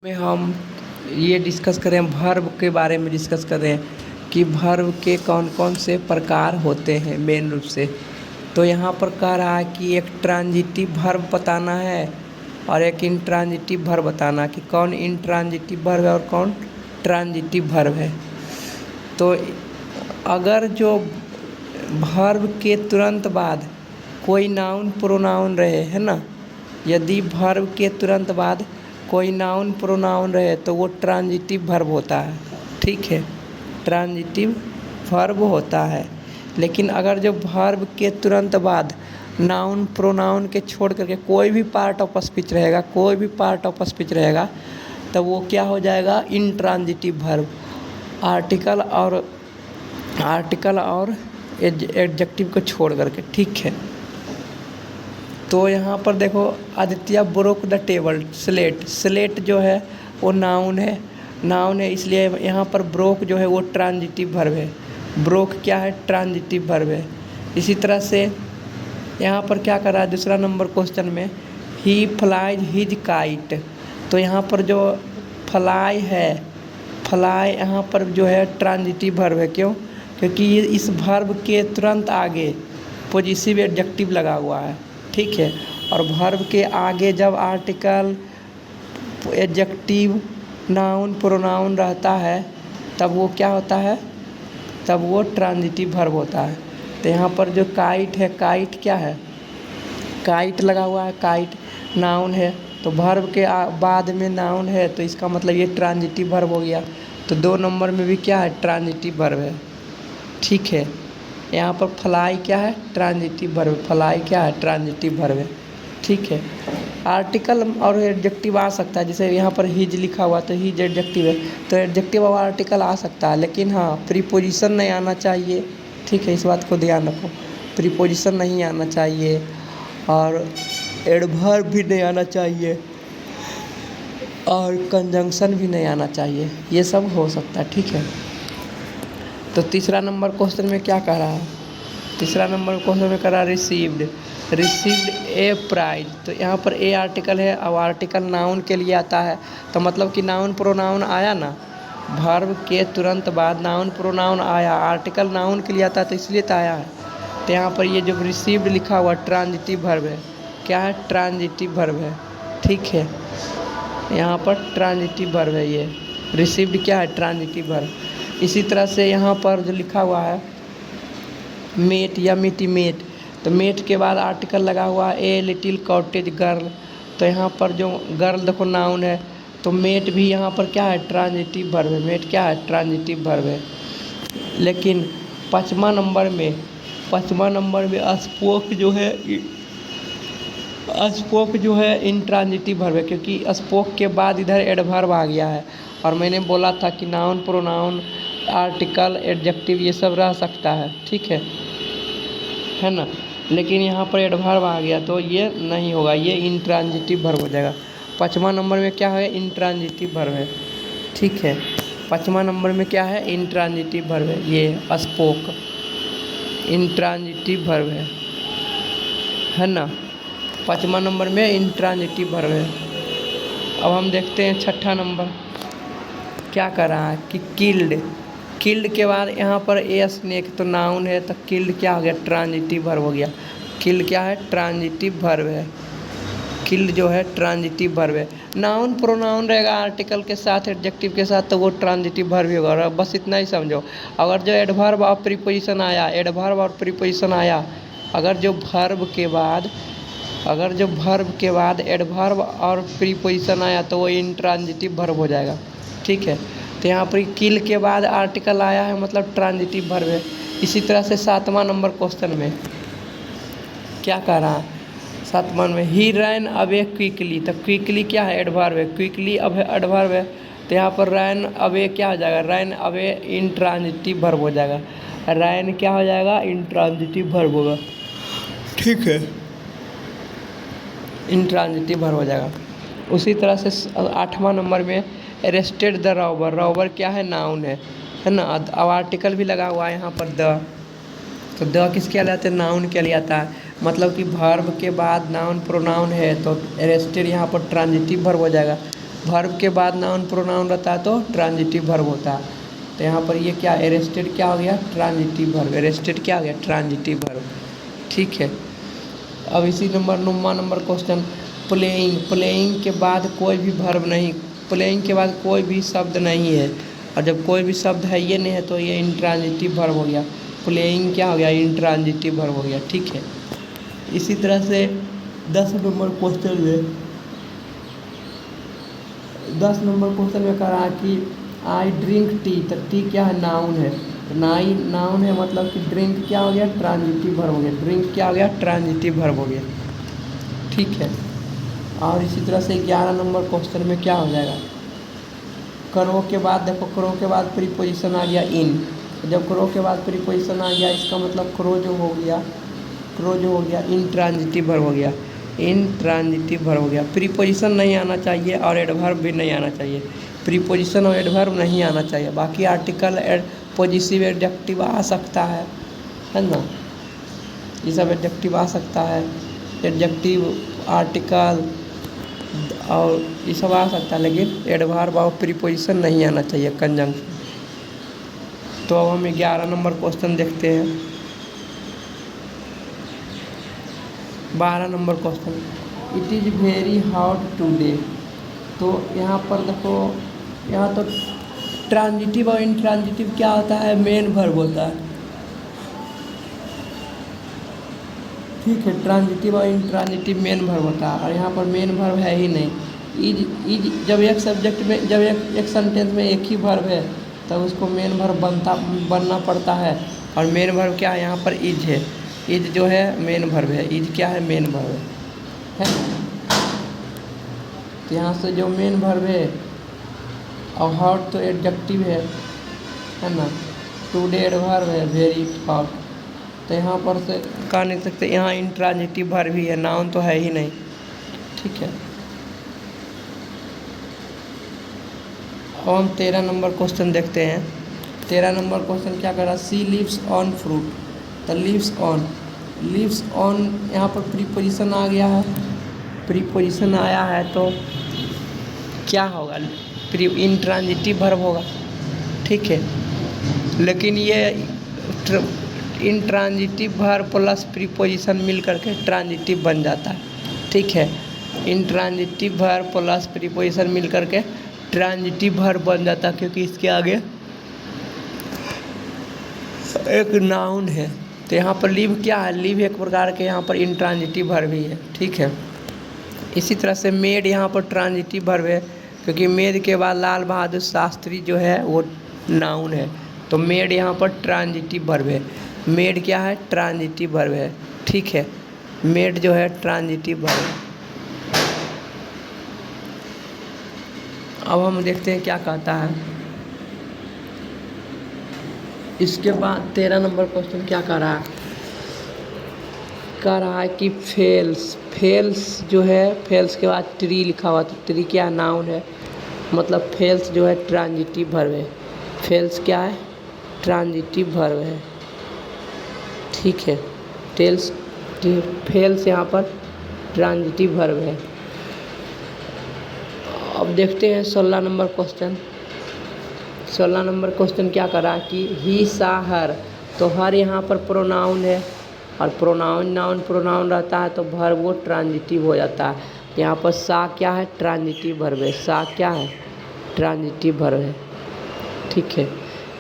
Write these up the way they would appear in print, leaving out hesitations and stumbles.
में हम ये डिस्कस करें वर्ब के बारे में डिस्कस करें कि वर्ब के कौन कौन से प्रकार होते हैं मेन रूप से। तो यहाँ पर कह रहा है कि एक ट्रांजिटिव वर्ब बताना है और एक इंट्रांजिटिव वर्ब बताना कि कौन इंट्रांजिटिव वर्ब है और कौन ट्रांजिटिव वर्ब है। तो अगर जो वर्ब के तुरंत बाद कोई नाउन प्रोनाउन रहे, है ना, यदि वर्ब के तुरंत बाद कोई नाउन प्रोनाउन रहे तो वो ट्रांजिटिव वर्ब होता है। ठीक है, ट्रांजिटिव वर्ब होता है। लेकिन अगर जो वर्ब के तुरंत बाद नाउन प्रोनाउन के छोड़ करके कोई भी पार्ट ऑफ स्पीच रहेगा, तब वो क्या हो जाएगा, इंट्रांजिटिव वर्ब। आर्टिकल और एडजेक्टिव को छोड़ करके। ठीक है, तो यहाँ पर देखो, Aditya broke the table. Slate जो है वो नाउन है, इसलिए यहाँ पर ब्रोक जो है वो ट्रांजिटिव वर्ब है। ब्रोक क्या है, ट्रांजिटिव वर्ब है। इसी तरह से यहाँ पर क्या कर रहा है, दूसरा नंबर क्वेश्चन में, ही फ्लाइज हिज काइट। तो यहाँ पर जो फ्लाई यहाँ पर जो है ट्रांजिटिव वर्ब है। क्यों? क्योंकि ये इस वर्ब के तुरंत आगे पॉजिटिव एडजेक्टिव लगा हुआ है। ठीक है, और वर्ब के आगे जब आर्टिकल, एडजेक्टिव, नाउन, प्रोनाउन रहता है तब वो क्या होता है, तब वो ट्रांजिटिव वर्ब होता है। तो यहाँ पर जो काइट है, काइट क्या है, काइट लगा हुआ है, काइट नाउन है, तो वर्ब के बाद में नाउन है तो इसका मतलब ये ट्रांजिटिव वर्ब हो गया। तो 2 नंबर में भी क्या है, ट्रांजिटिव वर्ब है। ठीक है, यहाँ पर फ्लाई क्या है, ट्रांजिटिव वर्ब। फ्लाई क्या है, ट्रांजिटिव वर्ब है। ठीक है, आर्टिकल और एडजेक्टिव आ सकता है, जैसे यहाँ पर हिज लिखा हुआ तो हिज एडजेक्टिव है, तो एडजेक्टिव और आर्टिकल आ सकता है, लेकिन हाँ, प्रीपोजिशन नहीं आना चाहिए। ठीक है, इस बात को ध्यान रखो, प्रीपोजिशन नहीं आना चाहिए और एडवर्ब भी नहीं आना चाहिए और कंजंक्शन भी नहीं आना चाहिए, ये सब हो सकता है। ठीक है, तो तीसरा नंबर क्वेश्चन में क्या कह रहा है, तीसरा नंबर क्वेश्चन में कह रहा है रिसीव्ड ए प्राइज। तो यहाँ पर ए आर्टिकल है, अब आर्टिकल नाउन के लिए आता है, तो मतलब कि नाउन प्रोनाउन आया ना, वर्ब के तुरंत बाद नाउन प्रोनाउन आया, आर्टिकल नाउन के लिए आता है तो इसलिए तो आया है। तो यहाँ पर ये जो रिसीव्ड लिखा हुआ ट्रांजिटिव वर्ब है, क्या है, ट्रांजिटिव वर्ब है। ठीक है, यहाँ पर ट्रांजिटिव वर्ब है, ये रिसीव्ड क्या है, ट्रांजिटिव वर्ब। इसी तरह से यहाँ पर जो लिखा हुआ है मेट या मीटी मेट, तो मेट के बाद आर्टिकल लगा हुआ है ए लिटिल कॉटेज गर्ल। तो यहाँ पर जो गर्ल देखो नाउन है, तो मेट भी यहाँ पर क्या है, ट्रांजिटिव वर्ब है। मेट क्या है, ट्रांजिटिव वर्ब है। लेकिन 5वां नंबर में स्पोक जो है इंट्रांजिटिव वर्ब है, क्योंकि स्पोक के बाद इधर एडवर्ब आ गया है, और मैंने बोला था कि नाउन प्रोनाउन, आर्टिकल, एडजेक्टिव ये सब रह सकता है। ठीक है ना, लेकिन यहाँ पर एडवर्ब आ गया तो ये नहीं होगा, ये इंट्रांजिटिव वर्ब हो जाएगा। 5वां नंबर में क्या है, इंट्रांजिटिव वर्ब है। ठीक है, 5वां नंबर में क्या है, इंट्रांजिटिव वर्ब है, ये स्पोक इंट्रांजिटिव वर्ब है ना। 5वां नंबर में इंट्रांजिटिव वर्ब है। अब हम देखते हैं 6ठा नंबर क्या कर रहा है कि किल्ड के बाद यहाँ पर ए स्नेक, तो नाउन है, तो किल्ड क्या हो गया, ट्रांजिटिव वर्ब हो गया। किल्ड क्या है, ट्रांजिटिव वर्ब है। किल्ड जो है ट्रांजिटिव वर्ब है। नाउन प्रोनाउन रहेगा आर्टिकल के साथ, एडजेक्टिव के साथ, तो वो ट्रांजिटिव वर्ब ही होगा। बस इतना ही समझो। अगर जो एडवर्ब और प्रीपोजिशन आया, अगर जो वर्ब के बाद एडवर्ब और प्रीपोजिशन आया तो वो इंट्रांजिटिव वर्ब हो जाएगा। ठीक है, तो यहाँ पर किल के बाद आर्टिकल आया है, मतलब ट्रांजिटिव वर्ब है। इसी तरह से 7वां नंबर क्वेश्चन में क्या कह रहा है, 7वां में ही रैन अवे क्विकली। तो क्विकली क्या है, एडवर्ब है, क्विकली अब है एडवर्ब है, तो यहाँ पर रैन अवे क्या हो जाएगा, रैन अवे इंट्रांजिटिव वर्ब हो जाएगा। रैन क्या हो जाएगा, इंट्रांजिटिव वर्ब होगा। ठीक है, इंट्रांजिटिव वर्ब हो जाएगा। उसी तरह से 8वां नंबर में अरेस्टेड द रॉबर क्या है, नाउन है ना। अब आर्टिकल भी लगा हुआ है यहाँ पर द, तो द किसके लिए आता है, नाउन के लिए आता है। मतलब कि वर्ब के बाद नाउन प्रोनाउन है तो अरेस्टेड यहाँ पर ट्रांजिटिव वर्ब हो जाएगा। वर्ब के बाद नाउन प्रोनाउन रहता है तो ट्रांजिटिव वर्ब होता है। तो यहाँ पर ये क्या अरेस्टेड क्या हो गया, ट्रांजिटिव वर्ब। अरेस्टेड क्या हो गया, ट्रांजिटिव वर्ब। ठीक है। अब इसी नंबर क्वेश्चन, प्लेइंग। प्लेइंग के बाद कोई भी वर्ब नहीं, प्लेइंग के बाद कोई भी शब्द नहीं है, और जब कोई भी शब्द है ये नहीं है तो ये इंट्रांजिटिव वर्ब हो गया। प्लेइंग क्या हो गया, इंट्रांजिटिव वर्ब हो गया। ठीक है। इसी तरह से 10 नंबर क्वेश्चन में 10 नंबर क्वेश्चन में कह रहा है कि आई ड्रिंक टी। तो टी क्या है, नाउन है। तो नाउन है मतलब कि ड्रिंक क्या हो गया, ट्रांजिटिव वर्ब हो गया। ड्रिंक क्या हो गया, ट्रांजिटिव वर्ब हो गया। ठीक है। और इसी तरह से 11 नंबर क्वेश्चन में क्या हो जाएगा, करो के बाद देखो, करो के बाद प्रीपोजिशन आ गया इन। जब करो के बाद प्रीपोजिशन आ गया इसका मतलब करो जो हो गया इंट्रांजिटिव वर्ब हो गया। इंट्रांजिटिव वर्ब हो गया। प्रीपोजिशन नहीं आना चाहिए और एडवर्ब भी नहीं आना चाहिए। प्रीपोजिशन और एडवर्ब नहीं आना चाहिए, बाकी आर्टिकल पॉजिटिव एडजेक्टिव आ सकता है ना, ये सब एडजेक्टिव आ सकता है, एडजेक्टिव आर्टिकल और ये सब आ सकता है, लेकिन एडवर्ब और प्रीपोजिशन नहीं आना चाहिए, कंजंक्शन। तो अब हम 11 नंबर क्वेश्चन देखते हैं। 12 number question, it is very hot today. तो यहाँ पर देखो, यहाँ तो ट्रांजिटिव और इंट्रांजिटिव क्या होता है, मेन वर्ब होता है। ठीक है। ट्रांजिटिव और इंट्रांजिटिव मेन वर्ब होता है, और यहाँ पर मेन वर्ब है ही नहीं। इज जब एक सब्जेक्ट में, जब एक सेंटेंस में एक ही वर्ब है तब उसको मेन वर्ब बनना पड़ता है। और मेन वर्ब क्या है, यहाँ पर इज है। इज जो है मेन वर्ब है। इज क्या है, मेन वर्ब है तो यहाँ से जो मेन वर्ब है, और हॉट तो एडजेक्टिव है ना, टुडे एडवर्ब है, वेरी हॉट। तो यहाँ पर से कह नहीं सकते, यहाँ इंट्रांजिटिव वर्ब भी है, नाउन तो है ही नहीं। ठीक है। अब हम 13 नंबर क्वेश्चन देखते हैं। 13 नंबर क्वेश्चन क्या कर रहा है, सी लिव्स ऑन फ्रूट। तो लिव्स ऑन यहाँ पर प्रीपोजिशन आ गया है। प्रीपोजिशन आया है तो क्या होगा, इंट्रांजिटिव वर्ब होगा। ठीक है। लेकिन ये इंट्रांजिटिव वर्ब प्लस प्रीपोजिशन मिल करके ट्रांजिटिव बन जाता है। ठीक है। इंट्रांजिटिव वर्ब प्लस प्रीपोजिशन मिल करके ट्रांजिटिव वर्ब बन जाता है, क्योंकि इसके आगे एक नाउन है। तो यहाँ पर लिव क्या है, लिव एक प्रकार के यहाँ पर इंट्रांजिटिव वर्ब ही है। ठीक है। इसी तरह से मेड यहाँ पर ट्रांजिटिव वर्ब है, क्योंकि मेड के बाद लाल बहादुर शास्त्री जो है वो नाउन है। तो मेड यहाँ पर ट्रांजिटिव वर्ब है। मेड क्या है, ट्रांजिटिव वर्ब है। ठीक है। मेड जो है ट्रांजिटिव वर्ब है। अब हम देखते हैं क्या कहता है। इसके बाद 13 नंबर क्वेश्चन क्या कह रहा है कि फेल्स जो है, फेल्स के बाद ट्री लिखा हुआ, तो ट्री क्या नाउन है, मतलब फेल्स जो है ट्रांजिटिव वर्ब है। फेल्स क्या है, ट्रांजिटिव वर्ब है। ठीक है। फेल्स यहाँ पर ट्रांजिटिव वर्ब है। अब देखते हैं 16 नंबर क्वेश्चन। 16 नंबर क्वेश्चन क्या कर रहा है कि ही सा हर। तो हर यहाँ पर प्रोनाउन है, और नाउन प्रोनाउन रहता है तो वर्ब वो ट्रांजिटिव हो जाता है। यहाँ पर सा क्या है, ट्रांजिटिव वर्ब है। सा क्या है, ट्रांजिटिव वर्ब है। ठीक है।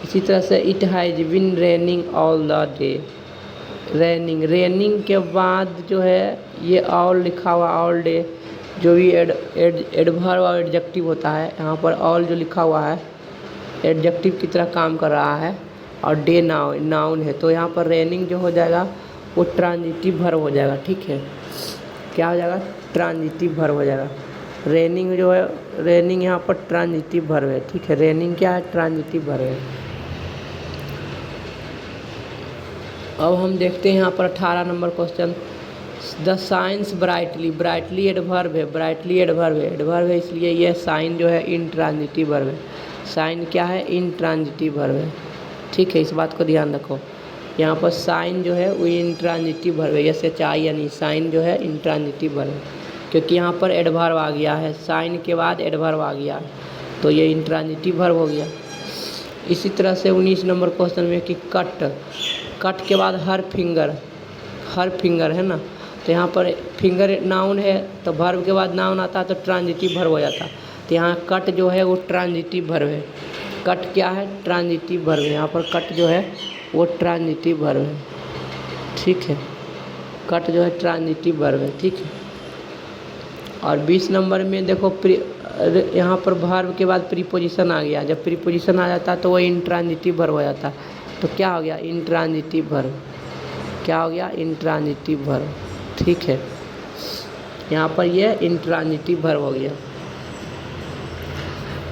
इसी तरह से it has been raining all the day. Raining के बाद जो है ये ऑल लिखा हुआ, ऑल डे जो भी एडवर्ब और एडजेक्टिव होता है, यहाँ पर ऑल जो लिखा हुआ है एडजेक्टिव की तरह काम कर रहा है, और डे नाउन है। तो यहाँ पर रेनिंग जो हो जाएगा वो ट्रांजिटिव वर्ब हो जाएगा। ठीक है। क्या हो जाएगा, ट्रांजिटिव वर्ब हो जाएगा। रेनिंग जो है, रेनिंग यहाँ पर ट्रांजिटिव वर्ब है। ठीक है। रेनिंग क्या है, ट्रांजिटिव वर्ब है। अब हम देखते हैं यहाँ पर 18 number question, the science brightly adverb है। ब्राइटली एडवर्ब है, इसलिए यह साइन जो है इंट्रांजिटिव वर्ब है। साइन क्या है, इंट्रांजिटिव वर्ब है। ठीक है। इस बात को ध्यान रखो, यहाँ पर साइन जो है वो इंट्रांजिटिव वर्ब है। SHI यानी साइन जो है इंट्रांजिटिव वर्ब है। क्योंकि यहाँ पर एडवर्ब आ गया है, साइन के बाद एडवर्ब आ गया, तो ये इंट्रांजिटिव वर्ब हो गया। इसी तरह से 19 नंबर क्वेश्चन में कि कट, कट के बाद हर फिंगर है ना, तो यहाँ पर फिंगर नाउन है, तो वर्ब के बाद नाउन आता है तो ट्रांजिटिव वर्ब हो जाता है। तो यहाँ कट जो है वो ट्रांजिटिव वर्ब है। कट क्या है? ट्रांजिटिव वर्ब है। यहाँ पर कट जो है वो ट्रांजिटिव वर्ब है, ठीक है। कट जो है ट्रांजिटिव वर्ब है, ठीक है। और 20 नंबर में देखो यहाँ पर वर्ब के बाद प्रीपोजिशन आ गया। जब प्रीपोजिशन आ जाता है तो वो इंट्रांजिटिव वर्ब हो जाता है। तो क्या हो गया? Intransitive verb. क्या हो गया? इंट्रांजिटिव वर्ब, ठीक है। यहाँ पर ये इंट्रांजिटिव वर्ब हो गया।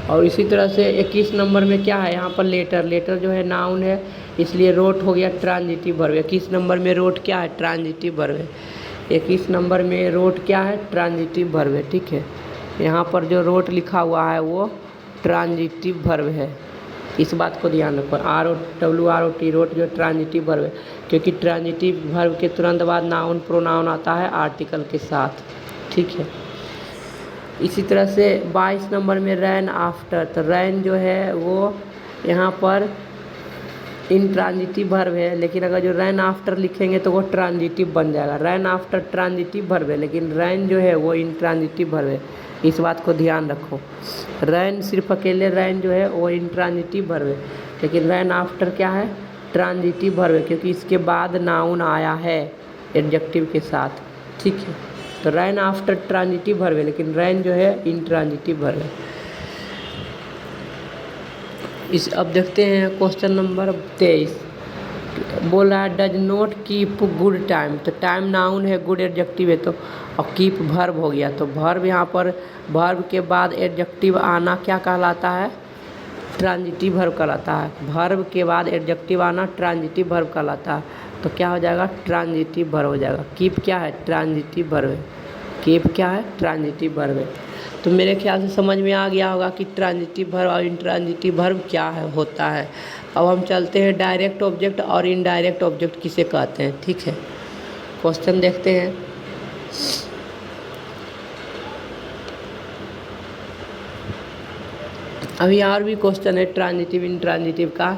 और इसी तरह से 21 नंबर में क्या है? यहाँ पर लेटर, लेटर जो है नाउन है, इसलिए रोट हो गया ट्रांजिटिव वर्ब। 21 नंबर में रोट क्या है? ट्रांजिटिव वर्ब है। 21 नंबर में रोट क्या है? ट्रांजिटिव वर्ब है, ठीक है। यहाँ पर जो रोट लिखा हुआ है वो ट्रांजिटिव वर्ब है, इस बात को ध्यान रखो। ROT रोट जो ट्रांजिटिव वर्ब है, क्योंकि ट्रांजिटिव वर्ब के तुरंत बाद नाउन प्रोनाउन आता है आर्टिकल के साथ, ठीक है। इसी तरह से 22 नंबर में रैन आफ्टर, तो रैन जो है वो यहाँ पर इंट्रांजिटिव वर्ब है, लेकिन अगर जो रैन आफ्टर लिखेंगे तो वो ट्रांजिटिव बन जाएगा। रैन आफ्टर ट्रांजिटिव वर्ब है, लेकिन रैन जो है वो इंट्रांजिटिव वर्ब है, इस बात को ध्यान रखो। रैन सिर्फ अकेले रैन जो है वो इंट्रांजिटिव वर्ब है, लेकिन रैन आफ्टर क्या है? ट्रांजिटिव वर्ब है, क्योंकि इसके बाद नाउन आया है एडजेक्टिव के साथ, ठीक है। तो रैन आफ्टर ट्रांजिटिव वर्ब है, लेकिन रैन जो है इंट्रांजिटिव वर्ब है। अब देखते हैं क्वेश्चन नंबर 23। बोल रहा है does not keep good time, तो टाइम नाउन है, गुड एडजेक्टिव है, तो और कीप वर्ब हो गया। तो वर्ब यहाँ पर वर्ब के बाद एडजेक्टिव आना क्या कहलाता है? ट्रांजिटिव वर्ब कहलाता है। वर्ब के बाद एडजेक्टिव आना ट्रांजिटिव वर्ब कहलाता है। तो क्या हो जाएगा? ट्रांजिटिव वर्ब हो जाएगा। कीप क्या है? ट्रांजिटिव वर्ब है। कीप क्या है? ट्रांजिटिव वर्ब है। तो मेरे ख्याल से समझ में आ गया होगा कि ट्रांजिटिव वर्ब और इंट्रांजिटिव वर्ब क्या है होता है। अब हम चलते हैं डायरेक्ट ऑब्जेक्ट और इनडायरेक्ट ऑब्जेक्ट किसे कहते हैं, ठीक है। क्वेश्चन देखते हैं। अभी और भी क्वेश्चन है ट्रांजिटिव इंट्रांजिटिव का,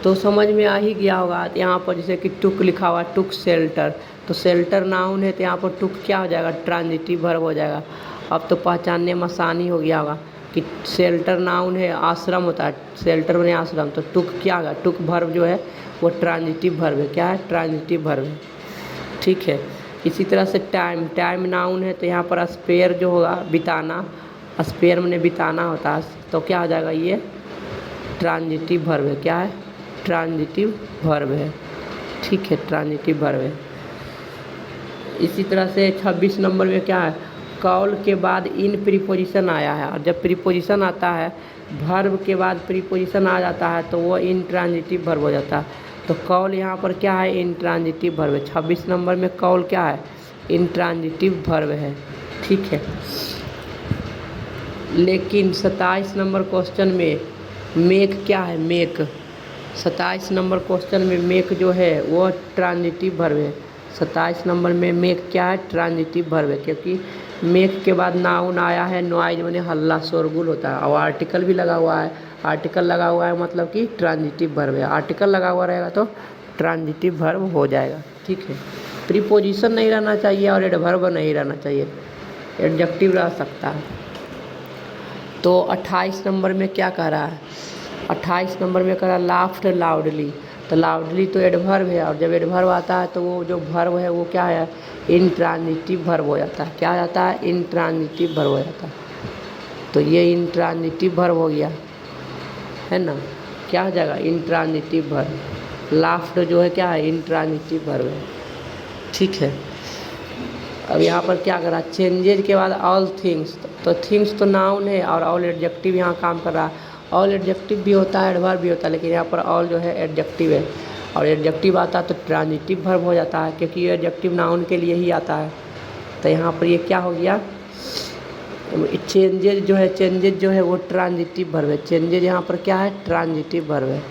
तो समझ में आ ही गया होगा। यहाँ पर जैसे कि टुक लिखा हुआ, टुक शेल्टर, तो शेल्टर नाउन है, तो यहाँ पर टुक क्या हो जाएगा? ट्रांजिटिव वर्ब हो जाएगा। अब तो पहचानने में आसानी हो गया होगा कि शेल्टर नाउन है, आश्रम होता है, शेल्टर बने आश्रम, तो टुक क्या होगा? टुक वर्ब जो है वो ट्रांजिटिव वर्ब है। क्या है? ट्रांजिटिव वर्ब है, ठीक है। इसी तरह से टाइम, टाइम नाउन है, तो यहाँ पर स्पेयर जो होगा बिताना, स्पेयर मैंने बिताना होता है, तो क्या हो जाएगा? ये ट्रांजिटिव वर्ब है। क्या है? ट्रांजिटिव वर्ब है, ठीक है, ट्रांजिटिव वर्ब है। इसी तरह से 26 नंबर में क्या है? कॉल के बाद इन प्रीपोजिशन आया है, और जब प्रीपोजिशन आता है वर्ब के बाद प्रीपोजिशन आ जाता है तो वो इंट्रांजिटिव वर्ब हो जाता है। तो कॉल यहाँ पर क्या है? इंट्रांजिटिव वर्ब है। 26 नंबर में कॉल क्या है? इंट्रांजिटिव वर्ब है, ठीक है। लेकिन 27 नंबर क्वेश्चन में मेक क्या है? मेक, 27 नंबर क्वेश्चन में मेक जो है वो ट्रांजिटिव वर्ब है। 27 नंबर में मेक क्या है? ट्रांजिटिव वर्ब है, क्योंकि मेक के बाद नाउन आया है, नॉइज माने हल्ला शोरगुल होता है, और आर्टिकल भी लगा हुआ है। आर्टिकल लगा हुआ है मतलब कि ट्रांजिटिव वर्ब है। आर्टिकल लगा हुआ रहेगा तो ट्रांजिटिव वर्ब हो जाएगा, ठीक है। प्रीपोजिशन नहीं रहना चाहिए और एडवर्ब नहीं रहना चाहिए, एडजेक्टिव रह सकता है। तो 28 नंबर में क्या कह रहा है? 28 नंबर में कह रहा है लाफ्ड लाउडली, तो लाउडली तो एडवर्ब है, और जब एडवर्ब आता है तो वो जो वर्ब है वो क्या है? इंट्रांजिटिव वर्ब हो जाता है। क्या हो जाता है? इंट्रांजिटिव वर्ब हो जाता है। तो ये इंट्रांजिटिव वर्ब हो गया है ना। क्या हो जाएगा? Intransitive verb. लाफ्ड जो है क्या है? इंट्रांजिटिव वर्ब है, ठीक है। अब यहाँ पर क्या कर रहा है? चेंजेज के बाद ऑल थिंग्स, तो थिंग्स तो नाउन है और ऑल एडजेक्टिव यहाँ काम कर रहा है। ऑल एडजेक्टिव भी होता है, एडवर्ब भी होता है, लेकिन यहाँ पर ऑल जो है एडजेक्टिव है, और एडजेक्टिव आता है तो ट्रांजिटिव वर्ब हो जाता है, क्योंकि ये एडजेक्टिव नाउन के लिए ही आता है। तो यहाँ पर ये क्या हो गया? चेंजेज जो है, चेंजेज जो है वो ट्रांजिटिव वर्ब है। चेंजेज यहाँ पर क्या है? ट्रांजिटिव वर्ब है।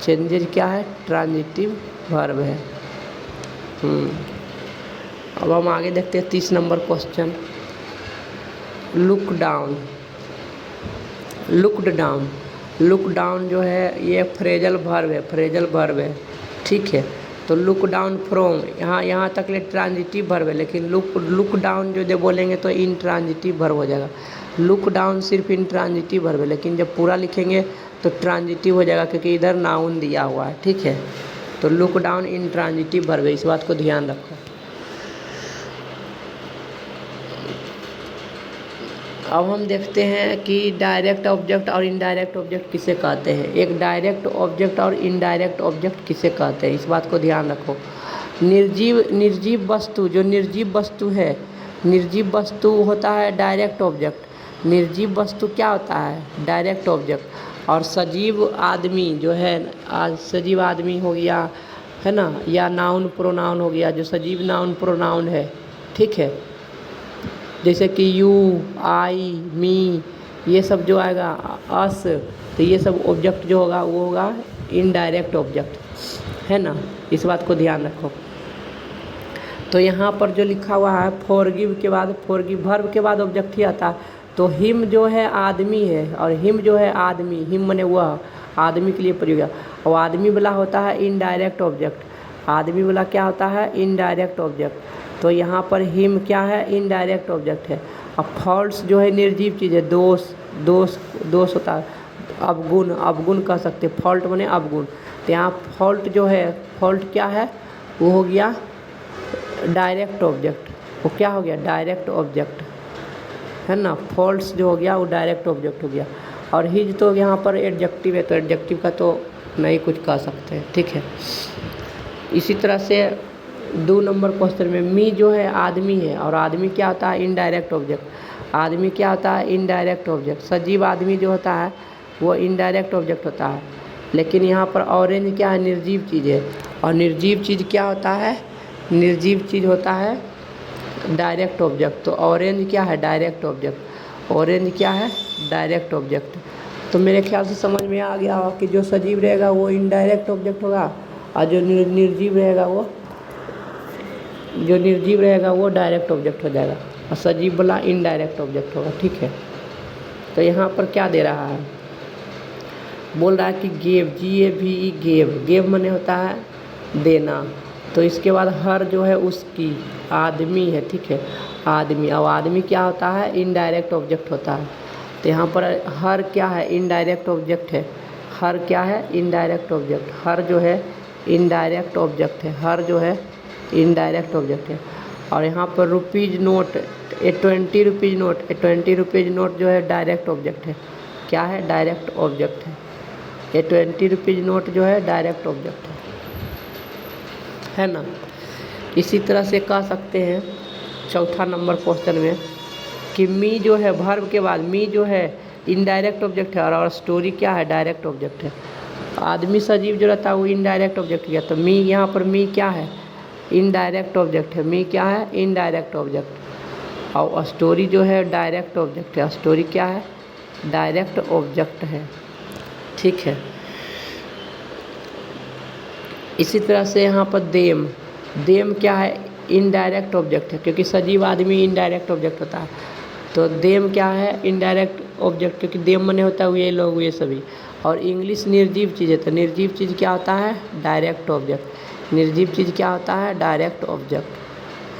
चेंजेज क्या है? ट्रांजिटिव वर्ब है। अब हम आगे देखते हैं 30 number question. Look down, looked down. Look down जो है ये फ्रेजल वर्ब है, ठीक है। तो लुक डाउन फ्रॉम, यहाँ तक ले ट्रांजिटिव वर्ब है, लेकिन लुक डाउन जो बोलेंगे तो इंट्रांजिटिव वर्ब हो जाएगा। लुक डाउन सिर्फ इंट्रांजिटिव वर्ब है, लेकिन जब पूरा लिखेंगे तो ट्रांजिटिव हो जाएगा, क्योंकि इधर नाउन दिया हुआ है, ठीक है। तो लुक डाउन इंट्रांजिटिव वर्ब है, इस बात को ध्यान रखो। अब हम देखते हैं कि डायरेक्ट ऑब्जेक्ट और इनडायरेक्ट ऑब्जेक्ट किसे कहते हैं। एक डायरेक्ट ऑब्जेक्ट और इनडायरेक्ट ऑब्जेक्ट किसे कहते हैं, इस बात को ध्यान रखो। निर्जीव वस्तु, जो निर्जीव वस्तु है, निर्जीव वस्तु होता है डायरेक्ट ऑब्जेक्ट। निर्जीव वस्तु क्या होता है, डायरेक्ट ऑब्जेक्ट। और सजीव आदमी जो है, सजीव आदमी हो गया है ना, या नाउन प्रोनाउन हो गया, जो सजीव नाउन प्रोनाउन है, ठीक है। जैसे कि यू, आई, मी, ये सब जो आएगा, अस, तो ये सब ऑब्जेक्ट जो होगा वो होगा इनडायरेक्ट ऑब्जेक्ट, है ना। इस बात को ध्यान रखो। तो यहाँ पर जो लिखा हुआ है फॉरगिव के बाद, फॉरगिव वर्ब के बाद ऑब्जेक्ट ही आता है। तो हिम जो है आदमी है, और हिम जो है आदमी, हिम मने वह आदमी के लिए प्रयोग है। और आदमी वाला होता है इनडायरेक्ट ऑब्जेक्ट। आदमी वाला क्या होता है, इनडायरेक्ट ऑब्जेक्ट। तो यहाँ पर हिम क्या है, इनडायरेक्ट ऑब्जेक्ट है। अब फॉल्स जो है निर्जीव चीज़ है, दोष होता है, अवगुण कह सकते, फॉल्ट माने अवगुण। तो यहाँ फॉल्ट जो है, फॉल्ट क्या है, वो हो गया डायरेक्ट ऑब्जेक्ट। वो क्या हो गया, डायरेक्ट ऑब्जेक्ट, है ना। फॉल्स जो हो गया वो डायरेक्ट ऑब्जेक्ट हो गया। और हिज तो यहाँ पर एडजेक्टिव है, तो एडजेक्टिव का तो नहीं कुछ कह सकते हैं, ठीक है। इसी तरह से 2 नंबर क्वेश्चन में मी जो है आदमी है, और आदमी क्या होता है, इनडायरेक्ट ऑब्जेक्ट। आदमी क्या होता है, इनडायरेक्ट ऑब्जेक्ट। सजीव आदमी जो होता है वो इनडायरेक्ट ऑब्जेक्ट होता है। लेकिन यहाँ पर ऑरेंज क्या है, निर्जीव चीज़ है। और निर्जीव चीज़ क्या होता है, निर्जीव चीज़ होता है डायरेक्ट ऑब्जेक्ट। तो ऑरेंज क्या है, डायरेक्ट ऑब्जेक्ट। ऑरेंज क्या है, डायरेक्ट ऑब्जेक्ट। तो मेरे ख्याल से समझ में आ गया होगा कि जो सजीव रहेगा वो इनडायरेक्ट ऑब्जेक्ट होगा, और जो निर्जीव रहेगा वो डायरेक्ट ऑब्जेक्ट हो जाएगा, और सजीव वाला इनडायरेक्ट ऑब्जेक्ट होगा, ठीक है। तो यहाँ पर क्या दे रहा है, बोल रहा है कि गेव, GAVE, गेव माने होता है देना। तो इसके बाद हर जो है उसकी, आदमी है, ठीक है, आदमी। अब आदमी क्या होता है, इनडायरेक्ट ऑब्जेक्ट होता है। तो यहाँ पर हर क्या है, इनडायरेक्ट ऑब्जेक्ट है। हर क्या है, इनडायरेक्ट ऑब्जेक्ट। हर जो है इनडायरेक्ट ऑब्जेक्ट है, हर जो है इनडायरेक्ट ऑब्जेक्ट है। और यहाँ पर rupees note, 20 rupees note, 20 rupees note जो है डायरेक्ट ऑब्जेक्ट है। क्या है, डायरेक्ट ऑब्जेक्ट है। 20 रुपीज़ नोट जो है डायरेक्ट ऑब्जेक्ट है ना। इसी तरह से कह सकते हैं 4 नंबर क्वेश्चन में कि मी जो है, वर्ब के बाद मी जो है इनडायरेक्ट ऑब्जेक्ट है, और स्टोरी क्या है, डायरेक्ट ऑब्जेक्ट है। आदमी सजीव जो रहता है वो इनडायरेक्ट ऑब्जेक्ट गया। तो मी, यहाँ पर मी क्या है, इनडायरेक्ट ऑब्जेक्ट है। मी क्या है, इनडायरेक्ट ऑब्जेक्ट। और स्टोरी जो है डायरेक्ट ऑब्जेक्ट है। स्टोरी क्या है, डायरेक्ट ऑब्जेक्ट है, ठीक है। इसी तरह से यहाँ पर देम क्या है, इनडायरेक्ट ऑब्जेक्ट है, क्योंकि सजीव आदमी इनडायरेक्ट ऑब्जेक्ट होता है। तो देम क्या है, इनडायरेक्ट ऑब्जेक्ट, क्योंकि देम मने होता है ये लोग, ये सभी। और इंग्लिश निर्जीव चीज़ है, तो निर्जीव चीज़ क्या होता है, डायरेक्ट ऑब्जेक्ट। निर्जीव चीज़ क्या होता है, डायरेक्ट ऑब्जेक्ट,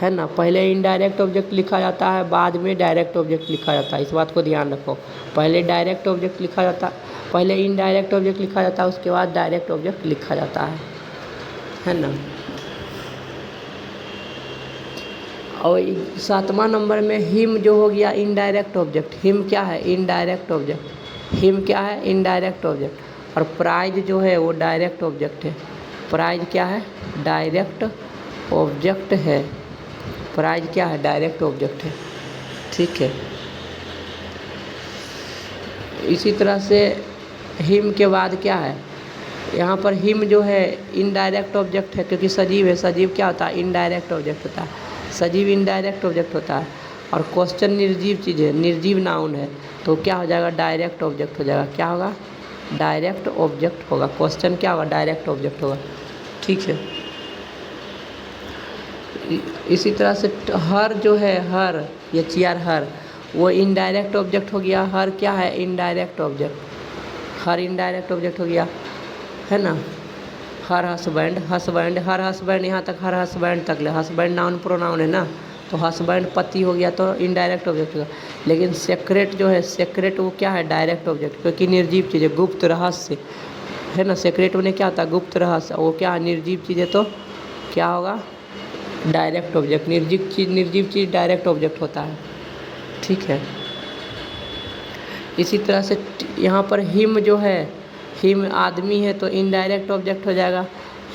है ना। पहले इनडायरेक्ट ऑब्जेक्ट लिखा जाता है, बाद में डायरेक्ट ऑब्जेक्ट लिखा जाता है, इस बात को ध्यान रखो। पहले डायरेक्ट ऑब्जेक्ट लिखा जाता, पहले इनडायरेक्ट ऑब्जेक्ट लिखा जाता है, उसके बाद डायरेक्ट ऑब्जेक्ट लिखा जाता है ना। और 7वां नंबर में हिम जो हो गया इनडायरेक्ट ऑब्जेक्ट। हिम क्या है, इनडायरेक्ट ऑब्जेक्ट। हिम क्या है, इनडायरेक्ट ऑब्जेक्ट। और प्राइज जो है वो डायरेक्ट ऑब्जेक्ट है। प्राइज क्या है, डायरेक्ट ऑब्जेक्ट है। प्राइज क्या है, डायरेक्ट ऑब्जेक्ट है, ठीक है। इसी तरह से हिम के बाद क्या है, यहाँ पर हिम जो है इनडायरेक्ट ऑब्जेक्ट है, क्योंकि सजीव है। सजीव क्या होता है, इनडायरेक्ट ऑब्जेक्ट होता है। सजीव इनडायरेक्ट ऑब्जेक्ट होता है। और क्वेश्चन निर्जीव चीज़ है, निर्जीव नाउन है, तो क्या हो जाएगा, डायरेक्ट ऑब्जेक्ट हो जाएगा। क्या होगा, डायरेक्ट ऑब्जेक्ट होगा। क्वेश्चन क्या होगा, डायरेक्ट ऑब्जेक्ट होगा, ठीक है। इसी तरह से हर जो है, हर, ये चेयर हर, वो इनडायरेक्ट ऑब्जेक्ट हो गया। हर क्या है? Indirect object. Her indirect object हो गया, है ना। Her husband, husband, her husband, यहाँ तक हर हस्बैंड तक ले, हस्बैंड नाउन प्रोनाउन है ना, तो हस्बैंड पति हो गया तो इनडायरेक्ट ऑब्जेक्ट होगा। लेकिन सेक्रेट जो है, सेक्रेट वो क्या है? डायरेक्ट ऑब्जेक्ट, क्योंकि निर्जीव चीज़ है, गुप्त रहस्य है ना। सेक्रेट में क्या होता है? गुप्त रहस्य। वो क्या है? निर्जीव चीज़ है, तो क्या होगा? Direct object. निर्जीव चीज़ डायरेक्ट ऑब्जेक्ट होता है, ठीक है। इसी तरह से यहाँ पर हिम जो है, हिम आदमी है तो इनडायरेक्ट ऑब्जेक्ट हो जाएगा।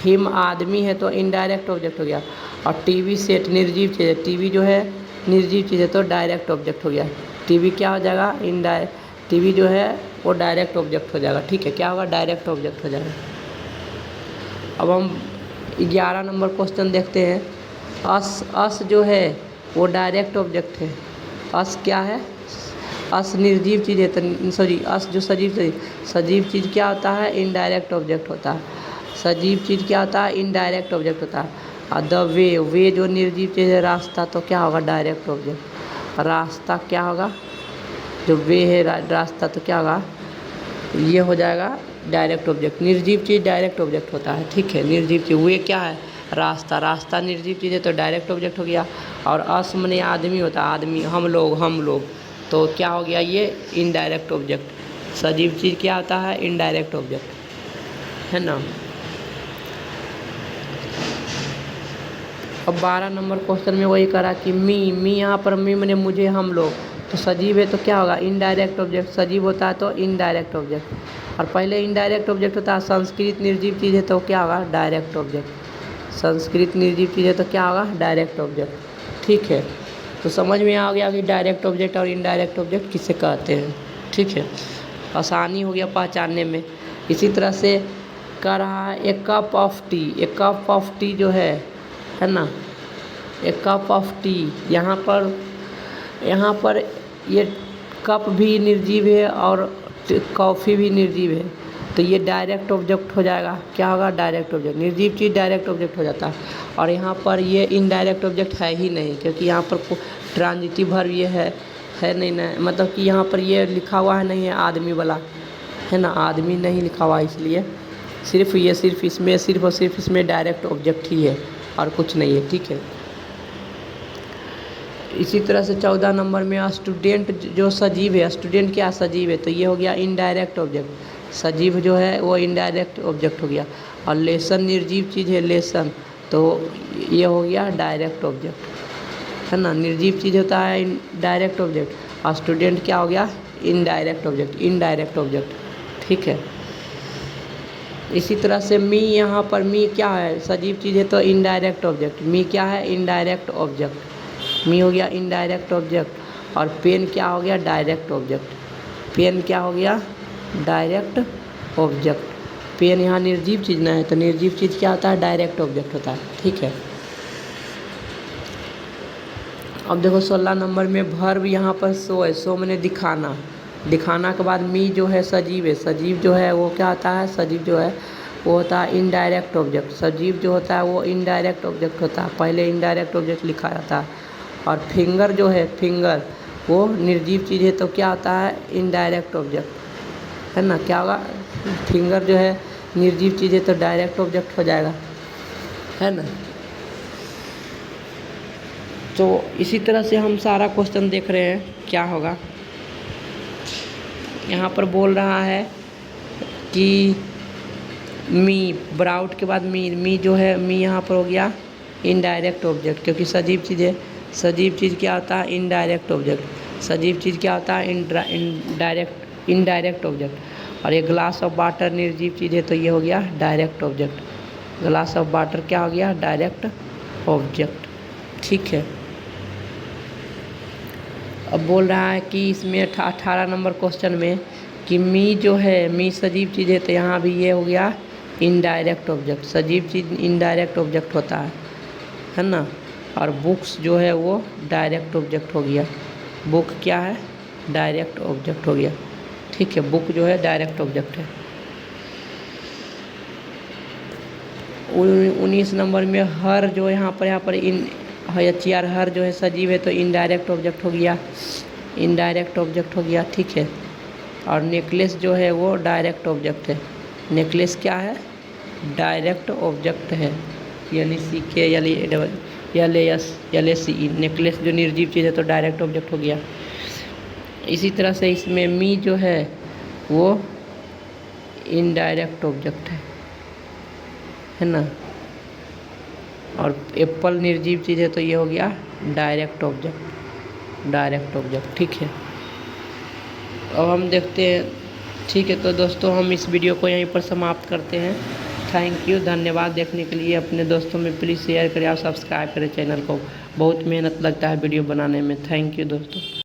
हिम आदमी है तो इनडायरेक्ट ऑब्जेक्ट हो गया। और टीवी सेट निर्जीव चीज़ है, टीवी जो है निर्जीव चीज़ है तो डायरेक्ट ऑब्जेक्ट हो गया। टीवी क्या हो जाएगा? टीवी जो है वो डायरेक्ट ऑब्जेक्ट हो जाएगा, ठीक है। क्या होगा? डायरेक्ट ऑब्जेक्ट हो जाएगा। अब हम 11 नंबर क्वेश्चन देखते हैं। अस जो है वो डायरेक्ट ऑब्जेक्ट है। अस क्या है? अस निर्जीव चीज़ है तो सॉरी, अस जो सजीव चीज़ क्या होता है? इनडायरेक्ट ऑब्जेक्ट होता है। सजीव चीज़ क्या होता है? इनडायरेक्ट ऑब्जेक्ट होता है। और द वे जो निर्जीव चीज़ है, रास्ता, तो क्या होगा? Direct object. रास्ता क्या होगा? जो वे है रास्ता, तो क्या होगा? ये हो जाएगा डायरेक्ट ऑब्जेक्ट। निर्जीव चीज़ डायरेक्ट ऑब्जेक्ट होता है, ठीक है। निर्जीव चीज़, वे क्या है? रास्ता, रास्ता निर्जीव चीज़ है तो डायरेक्ट ऑब्जेक्ट हो गया। और अस माने आदमी होता है, आदमी, हम लोग, तो क्या हो गया? ये इनडायरेक्ट ऑब्जेक्ट। सजीव चीज़ क्या होता है? इनडायरेक्ट ऑब्जेक्ट, है ना। अब 12 नंबर क्वेश्चन में वही करा कि मी यहाँ पर मी माने मुझे, हम लोग, तो सजीव है तो क्या होगा? Indirect object. सजीव होता है तो इनडायरेक्ट ऑब्जेक्ट। और पहले इनडायरेक्ट ऑब्जेक्ट होता है। संस्कृत निर्जीव चीज़ है तो क्या होगा? Direct object. संस्कृत निर्जीव चीज़ है तो क्या होगा? डायरेक्ट ऑब्जेक्ट, ठीक है। तो समझ में आ गया कि डायरेक्ट ऑब्जेक्ट और इनडायरेक्ट ऑब्जेक्ट किसे कहते हैं, ठीक है। आसानी हो गया पहचानने में। इसी तरह से कह रहा है a cup of tea. A cup of tea जो है ना, ए कप ऑफ टी, यहाँ पर ये कप भी निर्जीव है और कॉफ़ी भी निर्जीव है, तो ये डायरेक्ट ऑब्जेक्ट हो जाएगा। क्या होगा? Direct object. निर्जीव चीज़ डायरेक्ट ऑब्जेक्ट हो जाता है। और यहाँ पर ये इनडायरेक्ट ऑब्जेक्ट है ही नहीं, क्योंकि यहाँ पर ट्रांजिटिव वर्ब ये है नहीं ना, मतलब कि यहाँ पर ये लिखा हुआ है नहीं है आदमी वाला, है ना, आदमी नहीं लिखा हुआ, इसलिए सिर्फ इसमें डायरेक्ट ऑब्जेक्ट ही है और कुछ नहीं है, ठीक है। इसी तरह से 14 नंबर में स्टूडेंट जो सजीव है, स्टूडेंट क्या सजीव है, तो ये हो गया इनडायरेक्ट ऑब्जेक्ट। सजीव जो है वो इनडायरेक्ट ऑब्जेक्ट हो गया। और लेसन निर्जीव चीज़ है, लेसन, तो ये हो गया डायरेक्ट ऑब्जेक्ट, है ना। निर्जीव चीज़ होता है डायरेक्ट ऑब्जेक्ट, और स्टूडेंट क्या हो गया? इनडायरेक्ट ऑब्जेक्ट, ठीक है। इसी तरह से मी, यहाँ पर मी क्या है? सजीव चीज़ है तो इनडायरेक्ट ऑब्जेक्ट। मी क्या है? Indirect object. मी हो गया इनडायरेक्ट ऑब्जेक्ट। और पेन क्या हो गया? Direct object. पेन क्या हो गया? Direct object. पेन यहाँ निर्जीव चीज़ ना है, तो निर्जीव चीज़ क्या होता है? डायरेक्ट ऑब्जेक्ट होता है, ठीक है। अब देखो 16 नंबर में वर्ब यहाँ पर सो है। सो मैंने दिखाना, दिखाना के बाद मी जो है सजीव है। सजीव जो है वो क्या होता है? सजीव जो है वो होता है इनडायरेक्ट ऑब्जेक्ट। सजीव जो होता है वो इनडायरेक्ट ऑब्जेक्ट होता है, पहले इनडायरेक्ट ऑब्जेक्ट लिखा जाता है। और फिंगर जो है, फिंगर वो निर्जीव चीज़ है तो क्या होता है? इनडायरेक्ट ऑब्जेक्ट, है ना। क्या होगा? फिंगर जो है निर्जीव चीज़ है तो डायरेक्ट ऑब्जेक्ट हो जाएगा, है ना। तो इसी तरह से हम सारा क्वेश्चन देख रहे हैं क्या होगा। यहाँ पर बोल रहा है कि मी, ब्राउट के बाद मी जो है, मी यहाँ पर हो गया इनडायरेक्ट ऑब्जेक्ट, क्योंकि सजीव चीज़ है। सजीव चीज़ क्या होता है? Indirect object. सजीव चीज़ क्या होता है? Indirect object. और ये ग्लास ऑफ वाटर निर्जीव चीज़ है तो ये हो गया direct object. Glass of water क्या हो गया? डायरेक्ट ऑब्जेक्ट, ठीक है। अब बोल रहा है कि इसमें 18 नंबर क्वेश्चन में कि मी जो है, मी सजीव चीज़ है तो यहाँ भी ये हो गया इनडायरेक्ट ऑब्जेक्ट। सजीव चीज़ इनडायरेक्ट ऑब्जेक्ट होता है ना। और बुक्स जो है वो डायरेक्ट ऑब्जेक्ट हो गया। बुक क्या है? डायरेक्ट ऑब्जेक्ट हो गया, ठीक है। बुक जो है डायरेक्ट ऑब्जेक्ट है। 19 नंबर में हर जो यहाँ पर इन चेयर, हर जो है सजीव है तो इनडायरेक्ट ऑब्जेक्ट हो गया। इनडायरेक्ट ऑब्जेक्ट हो गया, ठीक है। और नेकलेस जो है वो डायरेक्ट ऑब्जेक्ट है। नेकलेस क्या है? डायरेक्ट ऑब्जेक्ट है। NECKLES नेकलेस जो निर्जीव चीज़ है तो डायरेक्ट ऑब्जेक्ट हो गया। इसी तरह से इसमें मी जो है वो इनडायरेक्ट ऑब्जेक्ट है ना। और एप्पल निर्जीव चीज़ है तो ये हो गया डायरेक्ट ऑब्जेक्ट, ठीक है। अब हम देखते हैं, ठीक है। तो दोस्तों हम इस वीडियो को यहीं पर समाप्त करते हैं। थैंक यू, धन्यवाद देखने के लिए। अपने दोस्तों में प्लीज़ शेयर करें और सब्सक्राइब करें चैनल को। बहुत मेहनत लगता है वीडियो बनाने में। थैंक यू दोस्तों।